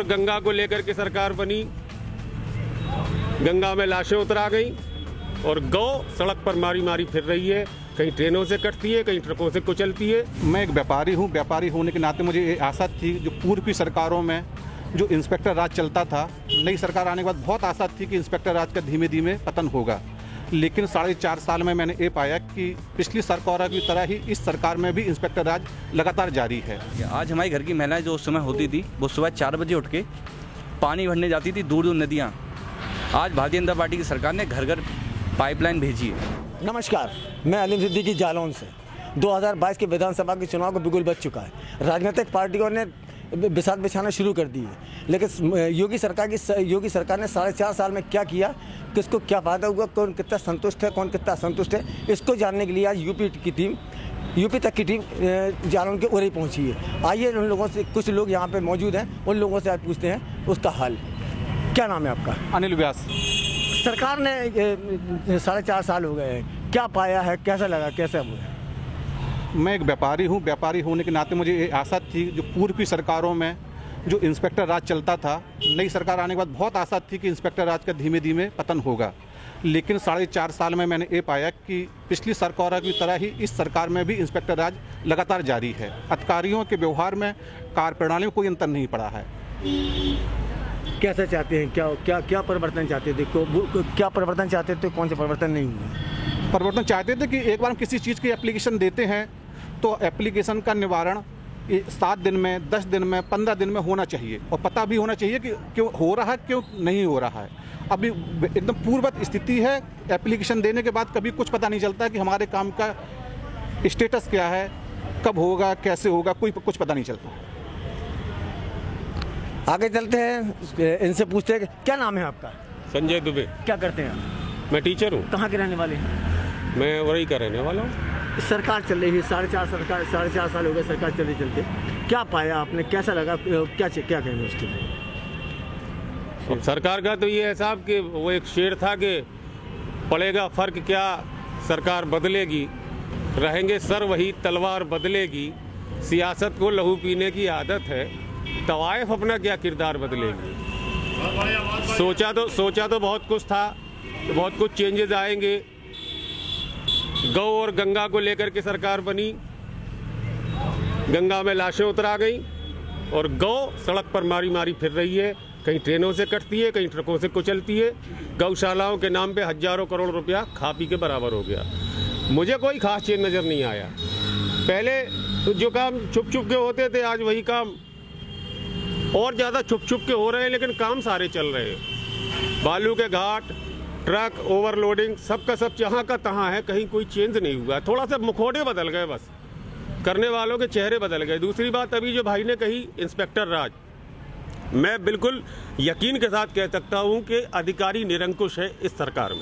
गंगा को लेकर के सरकार बनी, गंगा में लाशें उतरा गई और गौ सड़क पर मारी मारी फिर रही है। कहीं ट्रेनों से कटती है, कहीं ट्रकों से कुचलती है। मैं एक व्यापारी हूँ। व्यापारी होने के नाते मुझे ये आशा थी, जो पूर्व की सरकारों में जो इंस्पेक्टर राज चलता था, नई सरकार आने के बाद बहुत आशा थी कि इंस्पेक्टर राज का धीमे धीमे पतन होगा। लेकिन 4.5 साल में मैंने ये पाया कि पिछली सरकारों की तरह ही इस सरकार में भी इंस्पेक्टर राज लगातार जारी है। आज हमारी घर की महिलाएं जो उस समय होती थी, वो सुबह 4 बजे उठ के पानी भरने जाती थी दूर दूर नदियाँ। आज भारतीय जनता पार्टी की सरकार ने घर घर पाइपलाइन भेजी है। नमस्कार, मैं अलीम सिद्दीकी जालौन से। 2022 के विधानसभा के चुनाव को बिल्कुल बच चुका है। राजनीतिक पार्टियों ने बिसात बिछाना शुरू कर दी है, लेकिन योगी सरकार ने 4.5 साल में क्या किया, किसको क्या फायदा हुआ, कौन कितना संतुष्ट है, कौन कितना असंतुष्ट है, इसको जानने के लिए आज यूपी तक की टीम जालौन के उरे पहुंची है। आइए उन लोगों से, कुछ लोग यहाँ पे मौजूद हैं, उन लोगों से आज पूछते हैं उसका हाल। क्या नाम है आपका? अनिल व्यास। सरकार ने 4.5 साल हो गए हैं, क्या पाया है, कैसा लगा, कैसा हुआ है? मैं एक व्यापारी हूँ। व्यापारी होने के नाते मुझे ये आशा थी, जो पूर्व की सरकारों में जो इंस्पेक्टर राज चलता था, नई सरकार आने के बाद बहुत आशा थी कि इंस्पेक्टर राज का धीमे धीमे पतन होगा। लेकिन 4.5 साल में मैंने ये पाया कि पिछली सरकारों की तरह ही इस सरकार में भी इंस्पेक्टर राज लगातार जारी है। अधिकारियों के व्यवहार में, कार्यप्रणाली में कोई अंतर नहीं पड़ा है। कैसा चाहते हैं, क्या परिवर्तन चाहते थे? क्या परिवर्तन चाहते थे, कौन से परिवर्तन नहीं हुए? परिवर्तन चाहते थे कि एक बार हम किसी चीज़ की एप्लीकेशन देते हैं तो एप्लीकेशन का निवारण 7 दिन में, 10 दिन में, 15 दिन में होना चाहिए, और पता भी होना चाहिए कि क्यों हो रहा है, क्यों नहीं हो रहा है। अभी एकदम पूर्ववत स्थिति है। एप्लीकेशन देने के बाद कभी कुछ पता नहीं चलता कि हमारे काम का स्टेटस क्या है, कब होगा, कैसे होगा, कोई कुछ पता नहीं चलता। आगे चलते हैं, इनसे पूछते हैं क्या नाम है आपका? संजय दुबे। क्या करते हैं आप? मैं टीचर हूँ। कहाँ के रहने वाले हैं? मैं वही का रहने वाला हूँ। सरकार चल रही है, 4.5 साल हो गए सरकार चलते। क्या पाया आपने, कैसा लगा, क्या कहेंगे उसके लिए? अब सरकार का तो ये हिसाब कि वो एक शेर था कि पड़ेगा फर्क क्या, सरकार बदलेगी, रहेंगे सर वही, तलवार बदलेगी, सियासत को लहू पीने की आदत है, तवाइफ अपना क्या किरदार बदलेगी। सोचा तो बहुत कुछ था, बहुत कुछ चेंजेस आएंगे। गौ और गंगा को लेकर के सरकार बनी, गंगा में लाशें उतरा गई और गौ सड़क पर मारी मारी फिर रही है। कहीं ट्रेनों से कटती है, कहीं ट्रकों से कुचलती है। गौशालाओं के नाम पे हजारों करोड़ रुपया खा पी के बराबर हो गया। मुझे कोई खास चेंज नज़र नहीं आया। पहले तो जो काम छुप छुप के होते थे, आज वही काम और ज़्यादा छुप छुप के हो रहे हैं, लेकिन काम सारे चल रहे हैं। बालू के घाट, ट्रक, ओवरलोडिंग, सबका सब जहाँ का तहाँ है, कहीं कोई चेंज नहीं हुआ। थोड़ा सा मुखौटे बदल गए, बस करने वालों के चेहरे बदल गए। दूसरी बात, अभी जो भाई ने कही इंस्पेक्टर राज, मैं बिल्कुल यकीन के साथ कह सकता हूँ कि अधिकारी निरंकुश है इस सरकार में।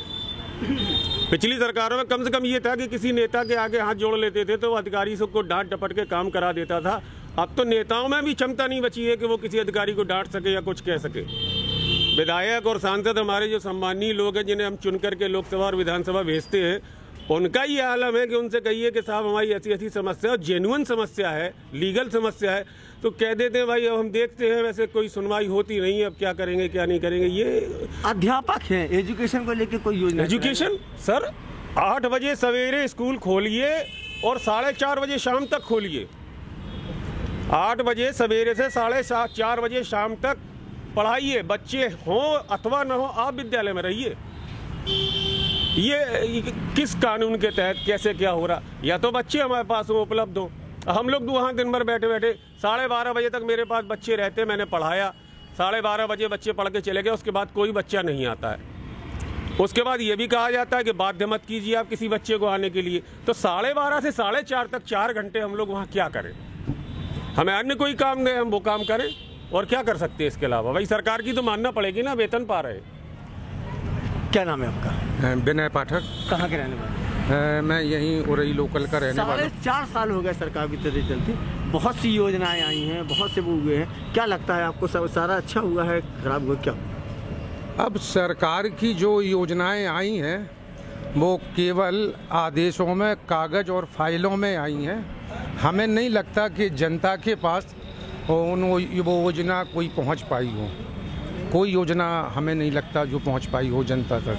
पिछली सरकारों में कम से कम ये था कि किसी नेता के आगे हाथ जोड़ लेते थे तो अधिकारी सबको डांट डपट के काम करा देता था। अब तो नेताओं में भी क्षमता नहीं बची है कि वो किसी अधिकारी को डांट सके या कुछ कह सके। विधायक और सांसद हमारे जो सम्मानीय लोग हैं, जिन्हें हम चुन करके लोकसभा और विधानसभा भेजते हैं, उनका ये आलम है कि उनसे कहिए कि साहब हमारी ऐसी समस्या और जेन्युइन समस्या है, लीगल समस्या है, तो कह देते हैं भाई अब हम देखते हैं, वैसे कोई सुनवाई होती नहीं है, अब क्या करेंगे क्या नहीं करेंगे। ये अध्यापक हैं, एजुकेशन को लेकर कोई योजना? एजुकेशन सर, 8 बजे सवेरे स्कूल खोलिए और 4:30 बजे शाम तक खोलिए। 8 बजे सवेरे से 4:30 बजे शाम तक पढ़ाइए। बच्चे हों अथवा न हो, आप विद्यालय में रहिए। ये किस कानून के तहत कैसे क्या हो रहा? या तो बच्चे हमारे पास हो, उपलब्ध हो। हम लोग वहाँ दिन भर बैठे बैठे 12:30 बजे तक मेरे पास बच्चे रहते, मैंने पढ़ाया। 12:30 बजे बच्चे पढ़ के चले गए, उसके बाद कोई बच्चा नहीं आता है। उसके बाद ये भी कहा जाता है कि बाध्य मत कीजिए आप किसी बच्चे को आने के लिए। तो 12:30 से 4:30 तक 4 घंटे हम लोग वहाँ क्या करें? हमें अन्य कोई काम दे, हम वो काम करें, और क्या कर सकते हैं इसके अलावा? भाई सरकार की तो मानना पड़ेगी ना, वेतन पा रहे। क्या नाम है आपका? विनय पाठक। कहाँ के रहने वाले? मैं यहीं उरई लोकल का रहने वाला हूँ। 4.5 साल हो गए सरकार की तरह चलती, बहुत सी योजनाएं आई हैं, बहुत से वो हुए हैं। क्या लगता है आपको, सब सारा अच्छा हुआ है, खराब हुआ क्या? अब सरकार की जो योजनाएं आई हैं वो केवल आदेशों में, कागज और फाइलों में आई हैं। हमें नहीं लगता कि जनता के पास वो योजना कोई पहुंच पाई हो। कोई योजना हमें नहीं लगता जो पहुंच पाई हो जनता तक।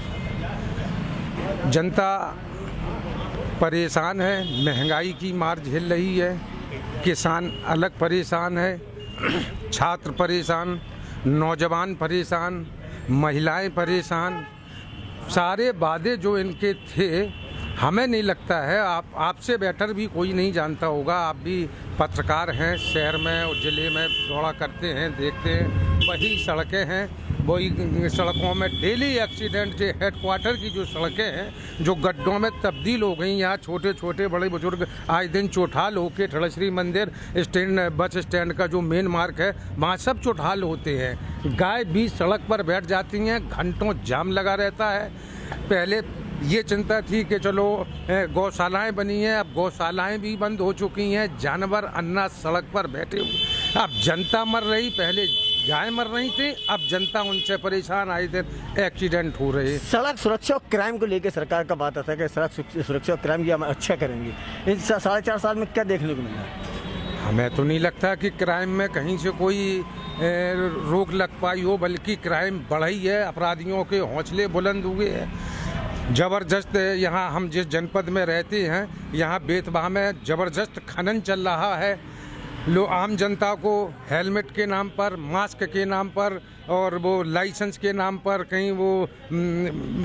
जनता परेशान है, महंगाई की मार झेल रही है, किसान अलग परेशान है, छात्र परेशान, नौजवान परेशान, महिलाएं परेशान। सारे वादे जो इनके थे, हमें नहीं लगता है, आपसे बेटर भी कोई नहीं जानता होगा। आप भी पत्रकार हैं, शहर में और ज़िले में दौड़ा करते हैं, देखते हैं। वही सड़कें हैं, वही सड़कों में डेली एक्सीडेंट। जो हेडक्वार्टर की जो सड़कें हैं जो गड्ढों में तब्दील हो गई, यहाँ छोटे छोटे बड़े बुजुर्ग आए दिन चौठाल होके ठड़श्री मंदिर स्टैंड, बस स्टैंड का जो मेन मार्ग है, वहाँ सब चौठाल होते हैं। गाय भी सड़क पर बैठ जाती हैं, घंटों जाम लगा रहता है। पहले ये चिंता थी कि चलो गौशालाएं बनी हैं, अब गौशालाएं भी बंद हो चुकी हैं, जानवर अन्ना सड़क पर बैठे हुए। अब जनता मर रही, पहले गाय मर रही थी, अब जनता उनसे परेशान, आए दिन एक्सीडेंट हो रहे। सड़क सुरक्षा और क्राइम को लेकर सरकार का बात आता है कि सड़क सुरक्षा और क्राइम की हम अच्छा करेंगे। इन 4.5 साल में क्या देखने को मिला? हमें तो नहीं लगता कि क्राइम में कहीं से कोई रोक लग पाई हो, बल्कि क्राइम बढ़ी है, अपराधियों के हौसले बुलंद हुए हैं। ज़बरदस्त यहाँ हम जिस जनपद में रहते हैं, यहाँ बेतबा में ज़बरदस्त खनन चल रहा है। आम जनता को हेलमेट के नाम पर, मास्क के नाम पर और वो लाइसेंस के नाम पर, कहीं वो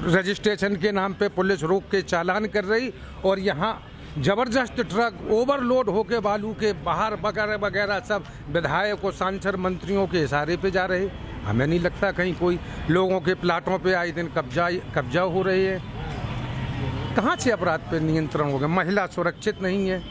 रजिस्ट्रेशन के नाम पे पुलिस रोक के चालान कर रही, और यहाँ ज़बरदस्त ट्रक ओवरलोड होके बालू के बाहर वगैरह वगैरह सब विधायक और सांसद मंत्रियों के इशारे पे जा रहे। हमें नहीं लगता कहीं कोई लोगों के प्लाटों पे आए दिन कब्जा हो रहे हैं। कहाँ से अपराध पे नियंत्रण होगा? महिला सुरक्षित नहीं है,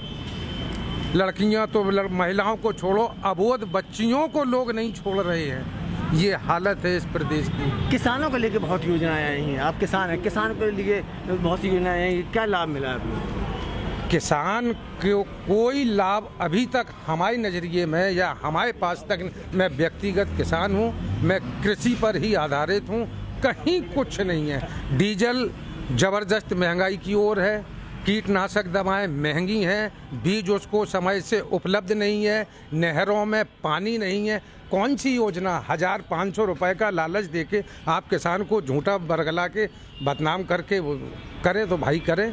लड़कियां तो महिलाओं को छोड़ो, अबोध बच्चियों को लोग नहीं छोड़ रहे हैं। ये हालत है इस प्रदेश की। किसानों को लेकर बहुत योजनाएं आई हैं, आप किसान हैं, किसान के लिए बहुत सी योजनाएं आई, क्या लाभ मिला है आपको? किसान को कोई लाभ अभी तक हमारे नज़रिए में या हमारे पास तक, मैं व्यक्तिगत किसान हूँ, मैं कृषि पर ही आधारित हूँ, कहीं कुछ नहीं है। डीजल ज़बरदस्त महंगाई की ओर है, कीटनाशक दवाएं महंगी हैं, बीज उसको समय से उपलब्ध नहीं है, नहरों में पानी नहीं है। कौन सी योजना 1500 रुपए का लालच देके आप किसान को झूठा बरगला के बदनाम करके वो करें तो भाई करें।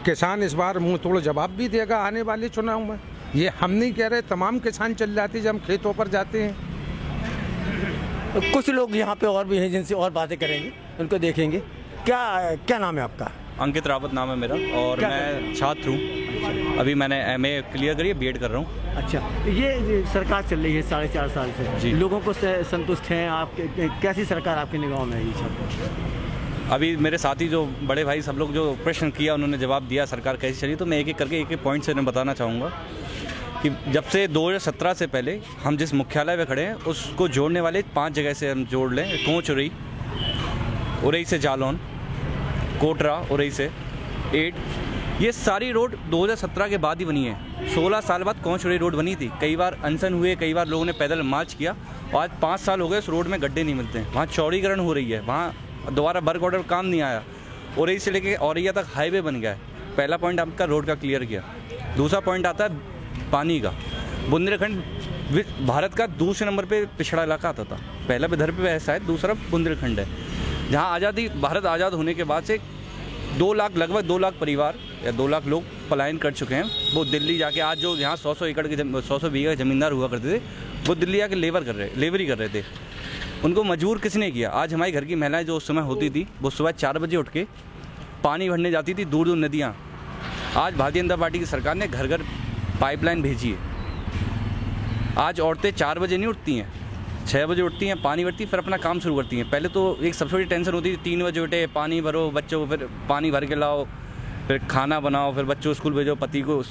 किसान इस बार मुंह तोड़ जवाब भी देगा आने वाले चुनाव में। ये हम नहीं कह रहे, तमाम किसान चल जाते जब हम खेतों पर जाते हैं। तो कुछ लोग यहाँ पे और भी हैं जिनसे और बातें करेंगे, उनको देखेंगे। क्या नाम है आपका? अंकित रावत नाम है मेरा, और मैं छात्र हूँ। अभी मैंने MA क्लियर करी है, BEd कर रहा हूँ। अच्छा, ये सरकार चल रही है 4.5 साल से, लोगों को संतुष्ट हैं आप? कैसी सरकार आपकी निगाहों में है ये सब? अभी मेरे साथी जो बड़े भाई सब लोग जो प्रश्न किया, उन्होंने जवाब दिया सरकार कैसी चली, तो मैं एक एक करके एक पॉइंट से बताना चाहूँगा कि जब से 2017 से पहले हम जिस मुख्यालय में खड़े हैं उसको जोड़ने वाले 5 जगह से हम जोड़ लें। कोंच उरई से जालौन, कोटरा उरई से 8, ये सारी रोड 2017 के बाद ही बनी है। 16 साल बाद कोंच उरई रोड बनी थी। कई बार अनशन हुए, कई बार लोगों ने पैदल मार्च किया, और आज 5 साल हो गए उस रोड में गड्ढे नहीं मिलते हैं। वहाँ चौड़ीकरण हो रही है, वहाँ दोबारा वर्क ऑर्डर काम नहीं आया, उरई से लेके औरैया तक हाईवे बन गया है। पहला पॉइंट आपका रोड का क्लियर किया। दूसरा पॉइंट आता है पानी का। बुंदेलखंड भारत का दूसरे नंबर पे पिछड़ा इलाका आता था, पहला विदर्भ पे ऐसा है, दूसरा बुंदेलखंड है, जहाँ भारत आज़ाद होने के बाद से 2 लाख, लगभग 2 लाख परिवार या 2 लाख लोग पलायन कर चुके हैं। वो दिल्ली जाके, आज जो यहाँ 100 एकड़ के 100 बीघा जमींदार हुआ करते थे, वो दिल्ली जाके लेबरी कर रहे थे। उनको मजबूर किसने किया? आज हमारे घर की महिलाएं जो उस समय होती थी, वो सुबह 4 बजे उठ के पानी भरने जाती थी, दूर दूर नदियाँ। आज भारतीय जनता पार्टी की सरकार ने घर घर पाइपलाइन भेजी है। आज औरतें 4 बजे नहीं उठती हैं, 6 बजे उठती हैं, पानी भरती, फिर अपना काम शुरू करती हैं। पहले तो एक सबसे बड़ी टेंशन होती थी, 3 बजे उठे, पानी भरो, बच्चों को फिर पानी भर के लाओ, फिर खाना बनाओ, फिर बच्चों को स्कूल भेजो, पति को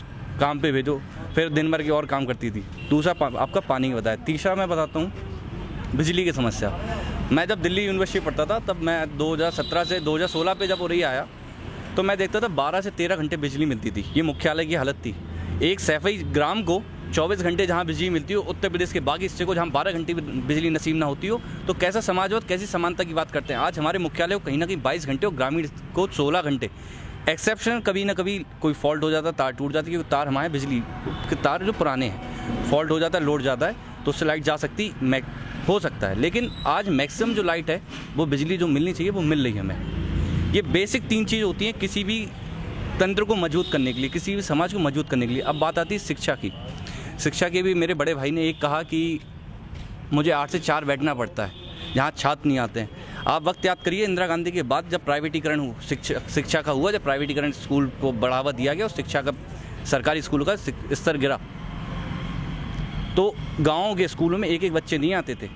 काम पे भेजो, फिर दिन भर के और काम करती थी। दूसरा आपका पानी का बताया। तीसरा मैं बताता हूँ बिजली की समस्या। मैं जब दिल्ली यूनिवर्सिटी पढ़ता था, तब मैं 2017 से 2016 पे जब उरई आया, तो मैं देखता था 12 से 13 घंटे बिजली मिलती थी। ये मुख्यालय की हालत थी। एक सैफई ग्राम को 24 घंटे जहाँ बिजली मिलती हो, उत्तर प्रदेश के बाकी हिस्से को जहाँ 12 घंटे बिजली नसीब ना होती हो, तो कैसा समाजवाद, कैसी समानता की बात करते हैं। आज हमारे मुख्यालय को कहीं ना कहीं 22 घंटे और ग्रामीण को 16 घंटे। एक्सेप्शन कभी ना कभी कोई फॉल्ट हो जाता है, तार टूट जाती है, क्योंकि तार हमारे बिजली के तार जो पुराने हैं, फॉल्ट हो जाता है, लोड जाता है, तो उससे लाइट जा सकती हो सकता है, लेकिन आज मैक्सिमम जो लाइट है वो बिजली जो मिलनी चाहिए वो मिल रही है हमें। ये बेसिक 3 चीज़ होती हैं किसी भी तंत्र को मजबूत करने के लिए, किसी भी समाज को मजबूत करने के लिए। अब बात आती है शिक्षा की। शिक्षा के भी मेरे बड़े भाई ने एक कहा कि मुझे 8 से 4 बैठना पड़ता है, जहाँ छात्र नहीं आते हैं। आप वक्त याद करिए इंदिरा गांधी के बाद जब प्राइवेटीकरण शिक्षा का हुआ, जब प्राइवेटीकरण स्कूल को बढ़ावा दिया गया और शिक्षा का सरकारी स्कूलों का स्तर गिरा, तो गाँव के स्कूलों में एक बच्चे नहीं आते थे,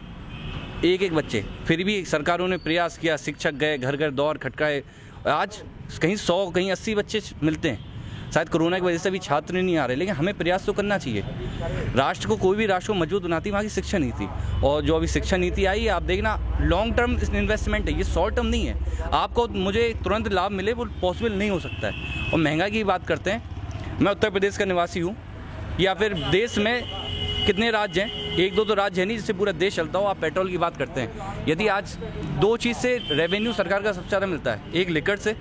एक बच्चे। फिर भी सरकारों ने प्रयास किया, शिक्षक गए, घर घर दौड़ खटकाए, आज कहीं 100 कहीं 80 बच्चे मिलते हैं। शायद कोरोना की वजह से भी छात्र नहीं आ रहे, लेकिन हमें प्रयास तो करना चाहिए। राष्ट्र को, कोई भी राष्ट्र को मजबूत बनाती वहाँ की शिक्षा नीति, और जो अभी शिक्षा नीति आई है आप देखना लॉन्ग टर्म इन्वेस्टमेंट है, ये शॉर्ट टर्म नहीं है। आपको मुझे तुरंत लाभ मिले वो पॉसिबल नहीं हो सकता है। और महंगाई की बात करते हैं, मैं उत्तर प्रदेश का निवासी हूँ, या फिर देश में कितने राज्य हैं, 1-2 तो राज्य है नहीं जिससे पूरा देश चलता हो। आप पेट्रोल की बात करते हैं, यदि आज 2 चीज़ से रेवेन्यू सरकार का सबसे ज़्यादा मिलता है, एक लिकर से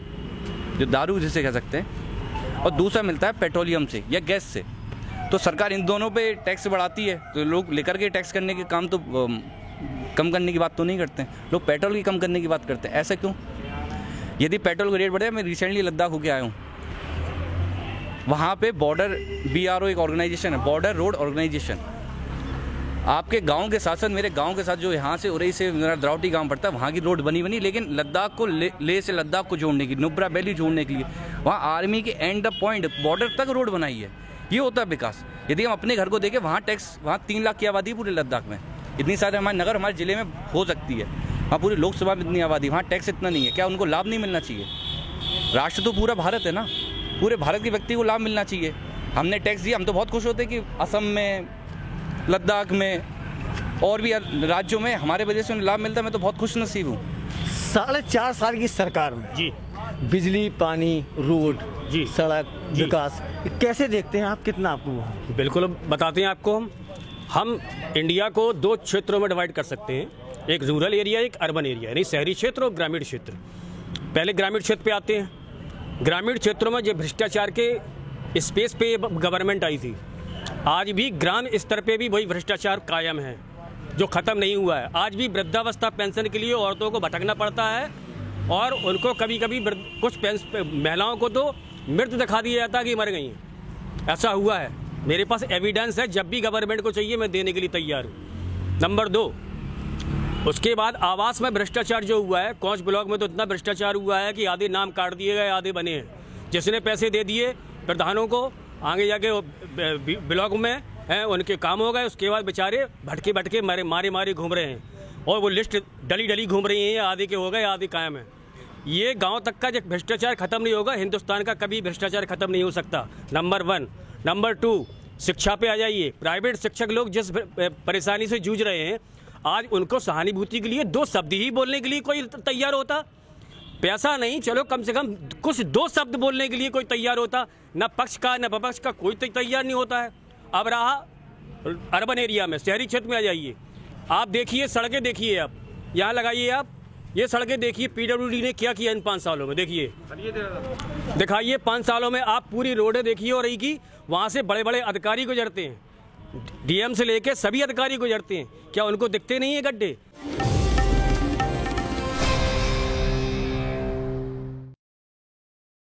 जो दारू जिसे कह सकते हैं, और दूसरा मिलता है पेट्रोलियम से या गैस से। तो सरकार इन दोनों पे टैक्स बढ़ाती है, तो लोग लेकर के टैक्स करने के काम तो कम करने की बात तो नहीं करते हैं, लोग पेट्रोल की कम करने की बात करते हैं। ऐसा क्यों? यदि पेट्रोल का रेट बढ़े, मैं रिसेंटली लद्दाख होके आया हूँ, वहाँ पे बॉर्डर BRO एक ऑर्गेनाइजेशन है, बॉर्डर रोड ऑर्गेनाइजेशन, आपके गांव के साथ साथ मेरे गांव के साथ जो यहाँ से उरई से मेरा द्रावटी गांव पड़ता है, वहाँ की रोड बनी, लेकिन लद्दाख को ले से लद्दाख को जोड़ने की, नुब्रा वैली जोड़ने के लिए वहाँ आर्मी के एंड द पॉइंट बॉर्डर तक रोड बनाई है। ये होता है विकास। यदि हम अपने घर को देखें, वहाँ टैक्स, वहाँ 3 लाख की आबादी पूरे लद्दाख में, इतनी सारे हमारे नगर हमारे ज़िले में हो सकती है, वहाँ पूरी लोकसभा में इतनी आबादी, वहाँ टैक्स इतना नहीं है। क्या उनको लाभ नहीं मिलना चाहिए? राष्ट्र तो पूरा भारत है ना, पूरे भारत के व्यक्ति को लाभ मिलना चाहिए। हमने टैक्स दिया, हम तो बहुत खुश होते कि असम में, लद्दाख में और भी राज्यों में हमारे वजह से उन्हें लाभ मिलता है। मैं तो बहुत खुश नसीब हूँ। 4.5 साल की सरकार में जी बिजली, पानी, रोड, जी, सड़क, विकास कैसे देखते हैं आप? कितना आपको? बिल्कुल बताते हैं आपको। हम इंडिया को 2 क्षेत्रों में डिवाइड कर सकते हैं, एक रूरल एरिया, एक अर्बन एरिया, यानी शहरी क्षेत्र और ग्रामीण क्षेत्र। पहले ग्रामीण क्षेत्र पे आते हैं। ग्रामीण क्षेत्रों में जो भ्रष्टाचार के स्पेस पे गवर्नमेंट आई थी, आज भी ग्राम स्तर पे भी वही भ्रष्टाचार कायम है, जो ख़त्म नहीं हुआ है। आज भी वृद्धावस्था पेंशन के लिए औरतों को भटकना पड़ता है, और उनको कभी कभी कुछ महिलाओं को तो मृत दिखा दिया जाता है कि मर गई हैं। ऐसा हुआ है, मेरे पास एविडेंस है। जब भी गवर्नमेंट को चाहिए मैं देने के लिए तैयार हूँ। नंबर 2, उसके बाद आवास में भ्रष्टाचार जो हुआ है, कोंच ब्लॉक में तो इतना भ्रष्टाचार हुआ है कि आधे नाम काट दिए गए, आधे बने हैं। जिसने पैसे दे दिए प्रधानों को, आगे जाके ब्लॉक में हैं, उनके काम हो गए, उसके बाद बेचारे भटके मारे घूम रहे हैं, और वो लिस्ट डली घूम रही है, आधे के हो गए, आधे कायम है। ये गांव तक का जब भ्रष्टाचार खत्म नहीं होगा, हिंदुस्तान का कभी भ्रष्टाचार खत्म नहीं हो सकता। नंबर 1। नंबर 2, शिक्षा पे आ जाइए। प्राइवेट शिक्षक लोग जिस परेशानी से जूझ रहे हैं, आज उनको सहानुभूति के लिए 2 शब्द ही बोलने के लिए कोई तैयार होता। पैसा नहीं, चलो कम से कम कुछ 2 शब्द बोलने के लिए कोई तैयार होता। न पक्ष का न विपक्ष का कोई तैयार नहीं होता है। अब रहा अर्बन एरिया में, शहरी क्षेत्र में आ जाइए, आप देखिए सड़कें, देखिए आप यहाँ लगाइए, आप ये सड़कें देखिए, PWD ने क्या किया इन 5 सालों में। देखिए, दिखाइए 5 सालों में आप पूरी रोडें देखिए, और की वहाँ से बड़े बड़े अधिकारी गुजरते हैं, DM से लेके सभी अधिकारी गुजरते हैं। क्या उनको दिखते नहीं है गड्ढे?